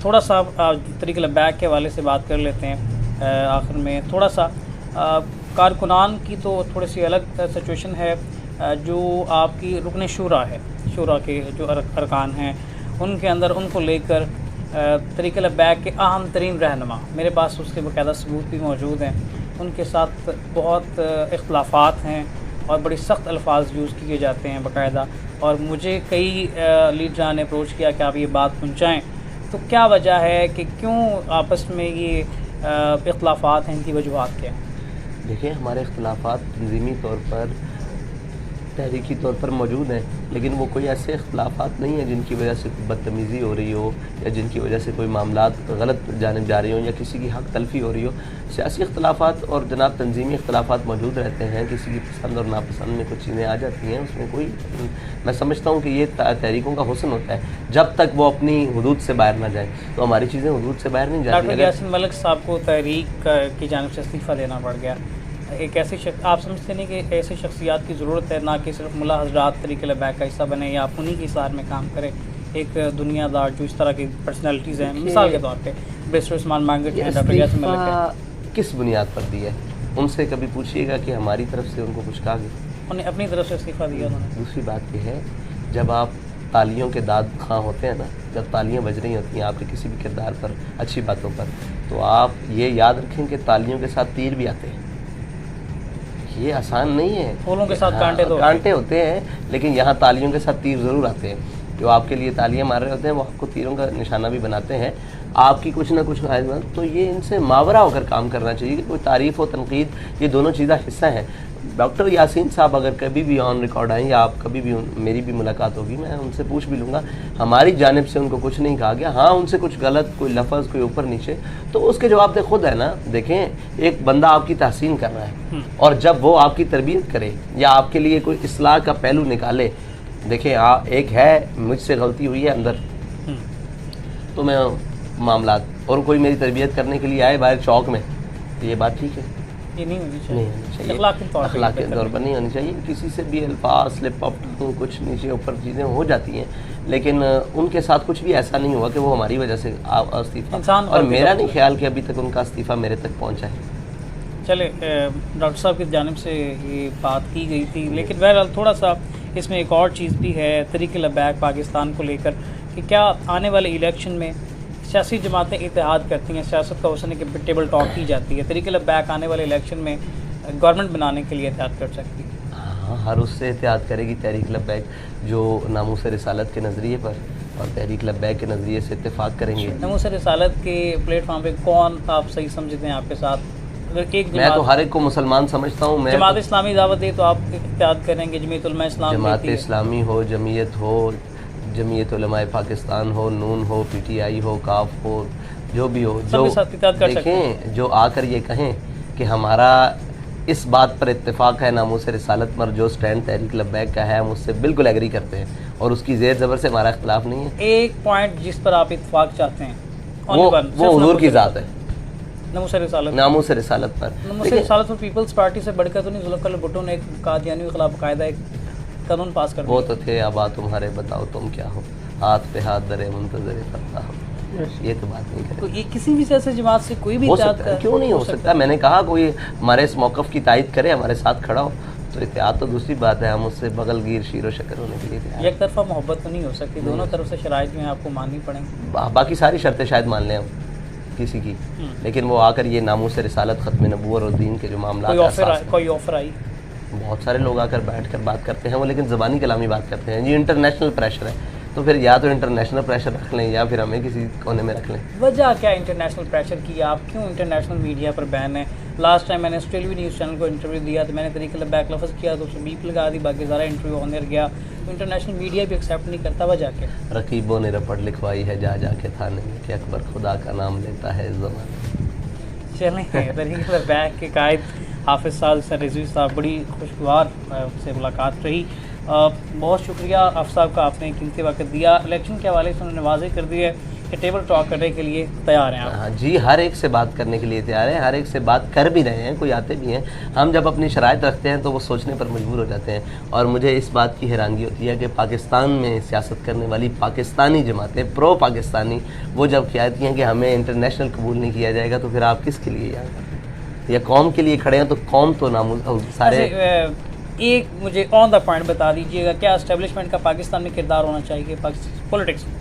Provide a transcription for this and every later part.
تھوڑا سا طریق لبیک کے حوالے سے بات کر لیتے ہیں آخر میں. تھوڑا سا کارکنان کی تو تھوڑی سی الگ سچویشن ہے. جو آپ کی رکن شورا ہے، شورا کے جو ارکان ہیں، ان کے اندر ان کو لے کر طریق لبیک کے اہم ترین رہنما، میرے پاس اس کے باقاعدہ ثبوت بھی موجود ہیں، ان کے ساتھ بہت اختلافات ہیں اور بڑی سخت الفاظ یوز کیے جاتے ہیں باقاعدہ. اور مجھے کئی لیڈران نے اپروچ کیا کہ آپ یہ بات پہنچائیں. تو کیا وجہ ہے کہ کیوں آپس میں یہ اختلافات ہیں، ان کی وجوہات کیا ہیں؟ دیکھیں، ہمارے اختلافات تنظیمی طور پر، تحریکی طور پر موجود ہیں، لیکن وہ کوئی ایسے اختلافات نہیں ہیں جن کی وجہ سے کوئی بدتمیزی ہو رہی ہو یا جن کی وجہ سے کوئی معاملات غلط جانب جا رہی ہوں یا کسی کی حق تلفی ہو رہی ہو. سیاسی اختلافات اور جناب تنظیمی اختلافات موجود رہتے ہیں. کسی کی پسند اور ناپسند میں کچھ چیزیں آ جاتی ہیں. اس میں کوئی، میں سمجھتا ہوں کہ یہ تحریکوں کا حسن ہوتا ہے جب تک وہ اپنی حدود سے باہر نہ جائیں. تو ہماری چیزیں حدود سے باہر نہیں جاتی. ڈاکٹر یاسین ملک صاحب کو تحریک کی جانب سے استعفیٰ دینا پڑ گیا. ایک ایسی آپ سمجھتے نہیں کہ ایسی شخصیات کی ضرورت ہے، نہ کہ صرف ملا حضرات طریق لبیک کا حصہ بنے یا انہی کی اصلاح میں کام کرے. ایک دنیا دار جو اس طرح کی پرسنالٹیز ہیں، مثال کے طور پہ بیسٹر عثمان مانگٹ ہیں، ڈاکٹر یاسین ملک ہے، کس بنیاد پر دی ہے؟ ان سے کبھی پوچھیے گا کہ ہماری طرف سے ان کو کچھ کہا گیا؟ انہیں اپنی طرف سے استعفیٰ دیا انہوں نے. دوسری بات یہ ہے، جب آپ تالیوں کے داد خواں ہوتے ہیں نا، جب تالیاں بج رہی ہوتی ہیں آپ کے کسی بھی کردار پر، اچھی باتوں پر، تو آپ یہ یاد رکھیں کہ تالیوں کے ساتھ تیر بھی آتے ہیں. یہ آسان نہیں ہے. پھولوں کے ساتھ کانٹے ہوتے ہیں، لیکن یہاں تالیوں کے ساتھ تیر ضرور آتے ہیں. جو آپ کے لیے تالیاں مار رہے ہوتے ہیں وہ آپ کو تیروں کا نشانہ بھی بناتے ہیں. آپ کی کچھ نہ کچھ خواہشات، تو یہ ان سے ماورا ہو کر کام کرنا چاہیے کہ کوئی تعریف و تنقید، یہ دونوں چیزیں حصہ ہیں. ڈاکٹر یاسین صاحب اگر کبھی بھی آن ریکارڈ آئیں یا آپ کبھی بھی میری بھی ملاقات ہوگی، میں ان سے پوچھ بھی لوں گا. ہماری جانب سے ان کو کچھ نہیں کہا گیا. ہاں ان سے کچھ غلط، کوئی لفظ، کوئی اوپر نیچے، تو اس کے جواب دہ خود ہے نا. دیکھیں، ایک بندہ آپ کی تحسین کر رہا ہے اور جب وہ آپ کی تربیت کرے یا آپ کے لیے کوئی اصلاح کا پہلو نکالے، دیکھیں ایک ہے مجھ سے غلطی ہوئی ہے اندر، تو میں معاملات، اور کوئی میری تربیت کرنے کے لیے آئے باہر چوک میں، تو یہ بات ٹھیک ہے؟ یہ نہیں ہونی نہیں ہونی چاہیے. اخلاقی طور پر نہیں ہونی چاہیے. کسی سے بھی الفاظ سلپ اپ کچھ نیچے اوپر چیزیں ہو جاتی ہیں، لیکن ان کے ساتھ کچھ بھی ایسا نہیں ہوا کہ وہ ہماری وجہ سے استعفیٰ، اور میرا نہیں خیال کہ ابھی تک ان کا استعفیٰ میرے تک پہنچا ہے. چلے ڈاکٹر صاحب کی جانب سے یہ بات کی گئی تھی، لیکن بہرحال تھوڑا سا اس میں ایک اور چیز بھی ہے طریق لبیک پاکستان کو لے کر کہ کیا آنے والے الیکشن میں سیاسی جماعتیں اتحاد کرتی ہیں؟ سیاست کا حسن ہے کہ ٹیبل ٹاک کی جاتی ہے. طریق لبیک آنے والے الیکشن میں گورنمنٹ بنانے کے لیے اتحاد کر سکتی ہے؟ ہاں، ہر اس سے اتحاد کرے گی تحریک لبیک جو ناموس رسالت کے نظریے پر اور تحریک لبیک کے نظریے سے اتفاق کریں گے. ناموس رسالت کے پلیٹ فارم پہ کون آپ صحیح سمجھتے ہیں آپ کے ساتھ؟ اگر ایک میں تو ہر ایک کو مسلمان سمجھتا ہوں. میں جماعت اسلامی دعوت دے تو آپ اتحاد کریں گے؟ جمعیت علماء اسلام، جماعت اسلامی ہو، جمعیت ہو، جمعیت علماء پاکستان ہو، نون ہو، پی ٹی آئی ہو، کاف ہو، جو بھی ہو، جو دیکھیں، جو آ کر یہ کہیں کہ ہمارا اس بات پر اتفاق ہے ناموس رسالت پر، جو سٹینڈ تحریک لبیک کا ہے، ہم اس سے بالکل ایگری کرتے ہیں اور اس کی زیر زبر سے ہمارا اختلاف نہیں ہے. ایک پوائنٹ جس پر آپ اتفاق چاہتے ہیں وہ حضور کی ذات ہے، ناموس رسالت. ناموس رسالت پر. ناموس رسالت پر پیپلز پارٹی سے بڑھ کر تو نہیں، ذوالفقار بھٹو نے ایک قادیانیوں کے خلاف باقاعدہ ایک قانون پاس کر دیا. وہ تو تھے آبا تمہارے، بتاؤ تم کیا ہو، ہاتھ پہ ہاتھ درے منتظر فتح ہو. یہ تو بات نہیں کرے. تو یہ کسی بھی سیاسی جماعت سے کوئی بھی اتحاد کیوں نہیں ہو سکتا؟ میں نے کہا کوئی ہمارے اس موقف کی تائید کرے، ہمارے ساتھ کھڑا ہو، تو اتحاد تو دوسری بات ہے. ہم اس سے بغل گیر شیر و شکر ہونے کے لیے تیار. ایک طرفہ محبت تو نہیں ہو سکتی، دونوں طرف سے شرائط جو ہیں آپ کو ماننی پڑیں گی. باقی ساری شرطیں شاید مان لیں ہم کسی کی، لیکن وہ آ کر یہ ناموس رسالت، ختم نبوت اور دین کے جو معاملات، کوئی آفر آئی، بہت سارے لوگ آ کر بیٹھ کر بات کرتے ہیں، وہ لیکن زبانی کلامی بات کرتے ہیں. یہ انٹرنیشنل پریشر ہے، تو پھر یا تو انٹرنیشنل پریشر رکھ لیں یا پھر ہمیں کسی کونے میں رکھ لیں. وجہ کیا انٹرنیشنل پریشر کی؟ آپ کیوں انٹرنیشنل میڈیا پر بین ہیں؟ لاسٹ ٹائم میں نے آسٹریلوی نیوز چینل کو انٹرویو دیا تو میں نے طریق لبیک لفظ کیا تو اس میں بیپ لگا دی، باقی سارا انٹرویو آن ایئر گیا. تو انٹرنیشنل میڈیا بھی ایکسیپٹ نہیں کرتا. وجہ کیا؟ رقیبوں نے رپٹ لکھوائی ہے جا جا کے تھانے میں کہ اکبر خدا کا نام لیتا ہے اس زمانے. چلیں، طریق لبیک کے قائد حافظ سعد حسین رضوی صاحب، بڑی خوشگوار سے ملاقات رہی. بہت شکریہ آپ صاحب کا، آپ نے قیمتی وقت دیا. الیکشن کے حوالے سے انہوں نے واضح کر دیا ہے کہ ٹیبل ٹاک کرنے کے لیے تیار ہیں آپ؟ ہاں جی، ہر ایک سے بات کرنے کے لیے تیار ہیں، ہر ایک سے بات کر بھی رہے ہیں، کوئی آتے بھی ہیں. ہم جب اپنی شرائط رکھتے ہیں تو وہ سوچنے پر مجبور ہو جاتے ہیں. اور مجھے اس بات کی حیرانگی ہوتی ہے کہ پاکستان میں سیاست کرنے والی پاکستانی جماعتیں پرو پاکستانی وہ جب کہتی ہیں کہ ہمیں انٹرنیشنل قبول نہیں کیا جائے گا، تو پھر آپ کس کے لیے یہاں کرتے ہیں؟ یا قوم کے لیے کھڑے ہیں تو قوم تو سارے. ایک مجھے آن دا پوائنٹ بتا دیجیے گا، کیا اسٹیبلشمنٹ کا پاکستان میں کردار ہونا چاہیے پولیٹکس میں؟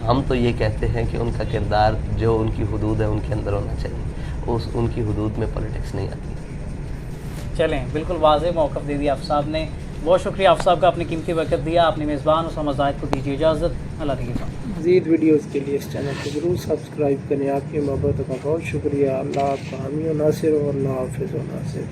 ہم تو یہ کہتے ہیں کہ ان کا کردار جو ان کی حدود ہے ان کے اندر ہونا چاہیے، ان کی حدود میں پولیٹکس نہیں آتی. چلیں، بالکل واضح موقف دے دیا آپ صاحب نے. بہت شکریہ آپ صاحب کا، اپنے قیمتی وقت دیا. اپنے میزبان اسامہ زاہد کو دیجیے اجازت. اللہ حافظ. مزید ویڈیوز کے لیے اس چینل کو ضرور سبسکرائب کریں. آپ کی محبت کا بہت شکریہ. اللہ آپ کا حامی و ناصر ہو. اللہ حافظ و ناصر.